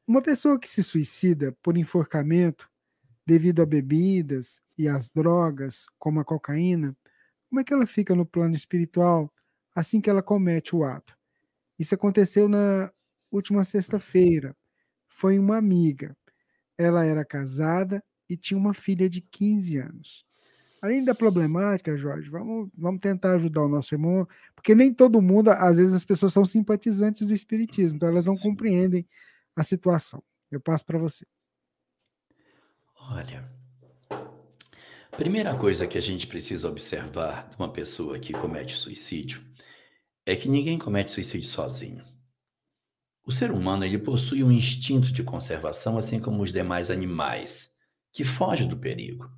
Uma pessoa que se suicida por enforcamento devido a bebidas e às drogas, como a cocaína, como é que ela fica no plano espiritual assim que ela comete o ato? Isso aconteceu na última sexta-feira. Foi uma amiga. Ela era casada e tinha uma filha de 15 anos. Além da problemática, Jorge, vamos tentar ajudar o nosso irmão, porque nem todo mundo, às vezes as pessoas são simpatizantes do espiritismo, então elas não Sim. compreendem a situação. Eu passo para você. Olha, primeira coisa que a gente precisa observar de uma pessoa que comete suicídio é que ninguém comete suicídio sozinho. O ser humano ele possui um instinto de conservação, assim como os demais animais, que foge do perigo.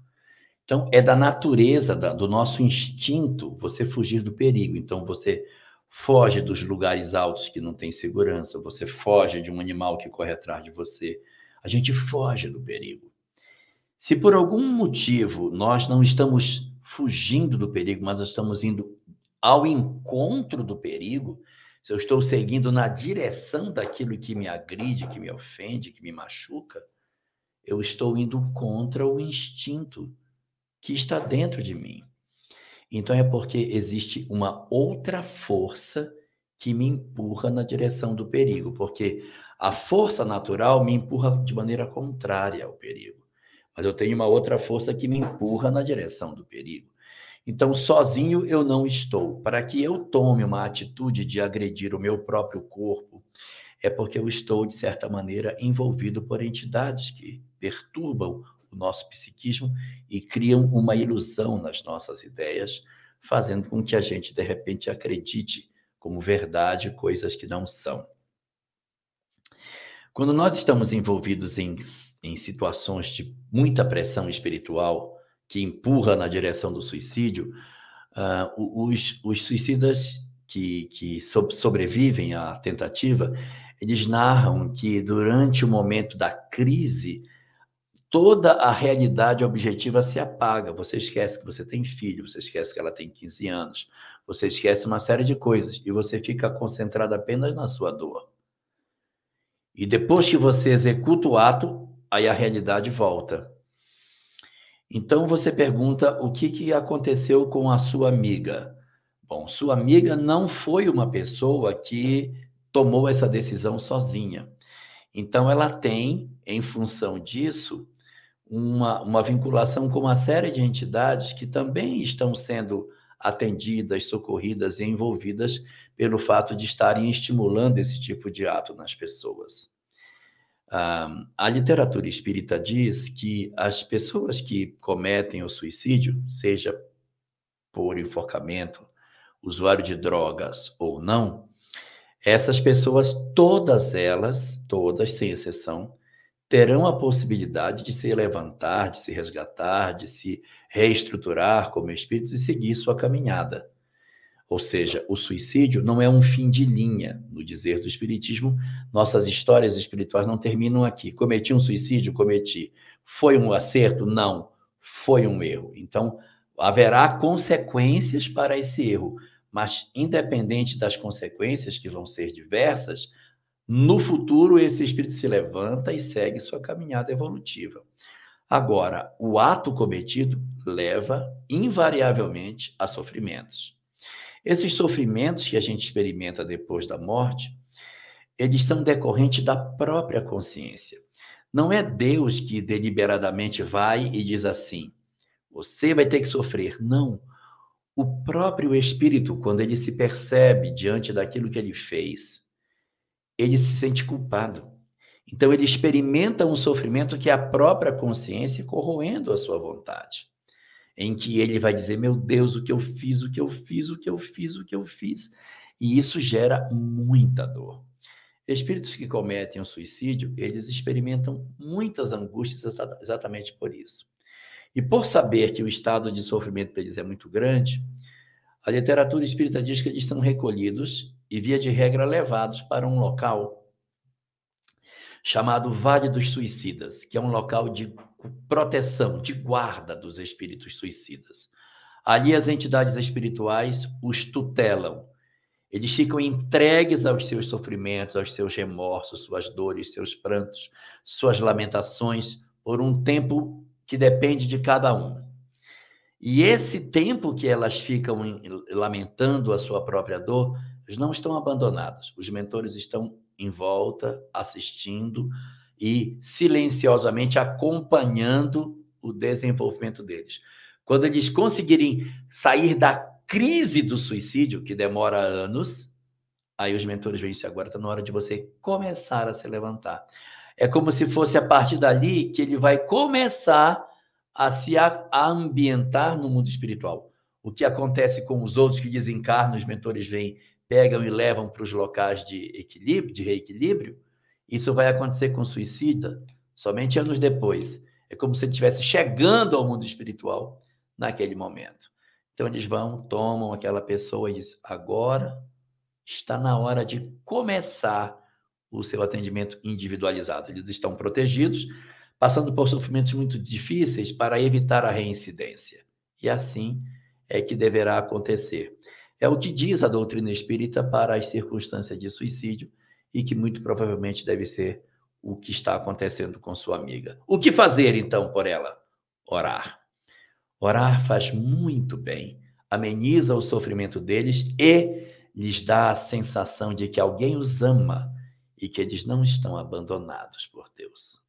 Então, é da natureza, do nosso instinto, você fugir do perigo. Então, você foge dos lugares altos que não tem segurança, você foge de um animal que corre atrás de você. A gente foge do perigo. Se por algum motivo nós não estamos fugindo do perigo, mas nós estamos indo ao encontro do perigo, se eu estou seguindo na direção daquilo que me agride, que me ofende, que me machuca, eu estou indo contra o instinto que está dentro de mim. Então é porque existe uma outra força que me empurra na direção do perigo, porque a força natural me empurra de maneira contrária ao perigo. Mas eu tenho uma outra força que me empurra na direção do perigo. Então, sozinho eu não estou. Para que eu tome uma atitude de agredir o meu próprio corpo, é porque eu estou, de certa maneira, envolvido por entidades que perturbam o nosso psiquismo e criam uma ilusão nas nossas ideias, fazendo com que a gente, de repente, acredite como verdade coisas que não são. Quando nós estamos envolvidos em situações de muita pressão espiritual, que empurra na direção do suicídio, os suicidas que sobrevivem à tentativa, eles narram que durante o momento da crise, toda a realidade objetiva se apaga. Você esquece que você tem filho, você esquece que ela tem 15 anos, você esquece uma série de coisas e você fica concentrado apenas na sua dor. E depois que você executa o ato, aí a realidade volta. Então você pergunta o que aconteceu com a sua amiga. Bom, sua amiga não foi uma pessoa que tomou essa decisão sozinha. Então ela tem, em função disso, uma vinculação com uma série de entidades que também estão sendo atendidas, socorridas e envolvidas pelo fato de estarem estimulando esse tipo de ato nas pessoas. A literatura espírita diz que as pessoas que cometem o suicídio, seja por enforcamento, usuário de drogas ou não, essas pessoas, todas elas, todas sem exceção, terão a possibilidade de se levantar, de se resgatar, de se reestruturar como espíritos e seguir sua caminhada. Ou seja, o suicídio não é um fim de linha. No dizer do Espiritismo, nossas histórias espirituais não terminam aqui. Cometi um suicídio? Cometi. Foi um acerto? Não. Foi um erro. Então, haverá consequências para esse erro. Mas, independente das consequências, que vão ser diversas, no futuro esse espírito se levanta e segue sua caminhada evolutiva. Agora, o ato cometido leva invariavelmente a sofrimentos. Esses sofrimentos que a gente experimenta depois da morte, eles são decorrentes da própria consciência. Não é Deus que deliberadamente vai e diz assim: você vai ter que sofrer. Não. O próprio espírito, quando ele se percebe diante daquilo que ele fez, ele se sente culpado. Então, ele experimenta um sofrimento que é a própria consciência corroendo a sua vontade, em que ele vai dizer: meu Deus, o que eu fiz, o que eu fiz, o que eu fiz, o que eu fiz. E isso gera muita dor. Espíritos que cometem o suicídio, eles experimentam muitas angústias exatamente por isso. E por saber que o estado de sofrimento deles é muito grande, a literatura espírita diz que eles são recolhidos e, via de regra, levados para um local chamado Vale dos Suicidas, que é um local de proteção, de guarda dos espíritos suicidas. Ali as entidades espirituais os tutelam Eles ficam entregues aos seus sofrimentos, aos seus remorsos, suas dores, seus prantos, suas lamentações, por um tempo que depende de cada um. E esse tempo que elas ficam lamentando a sua própria dor, eles não estão abandonados. Os mentores estão em volta, assistindo e silenciosamente acompanhando o desenvolvimento deles. Quando eles conseguirem sair da crise do suicídio, que demora anos, aí os mentores veem isso, agora está na hora de você começar a se levantar. É como se fosse a partir dali que ele vai começar a se ambientar no mundo espiritual. O que acontece com os outros que desencarnam, os mentores vêm, pegam e levam para os locais de equilíbrio, de reequilíbrio, isso vai acontecer com o suicida somente anos depois. É como se ele estivesse chegando ao mundo espiritual naquele momento. Então eles vão, tomam aquela pessoa e dizem, agora está na hora de começar o seu atendimento individualizado. Eles estão protegidos, passando por sofrimentos muito difíceis para evitar a reincidência. E assim é que deverá acontecer. É o que diz a doutrina espírita para as circunstâncias de suicídio e que muito provavelmente deve ser o que está acontecendo com sua amiga. O que fazer, então, por ela? Orar. Orar faz muito bem, ameniza o sofrimento deles e lhes dá a sensação de que alguém os ama e que eles não estão abandonados por Deus.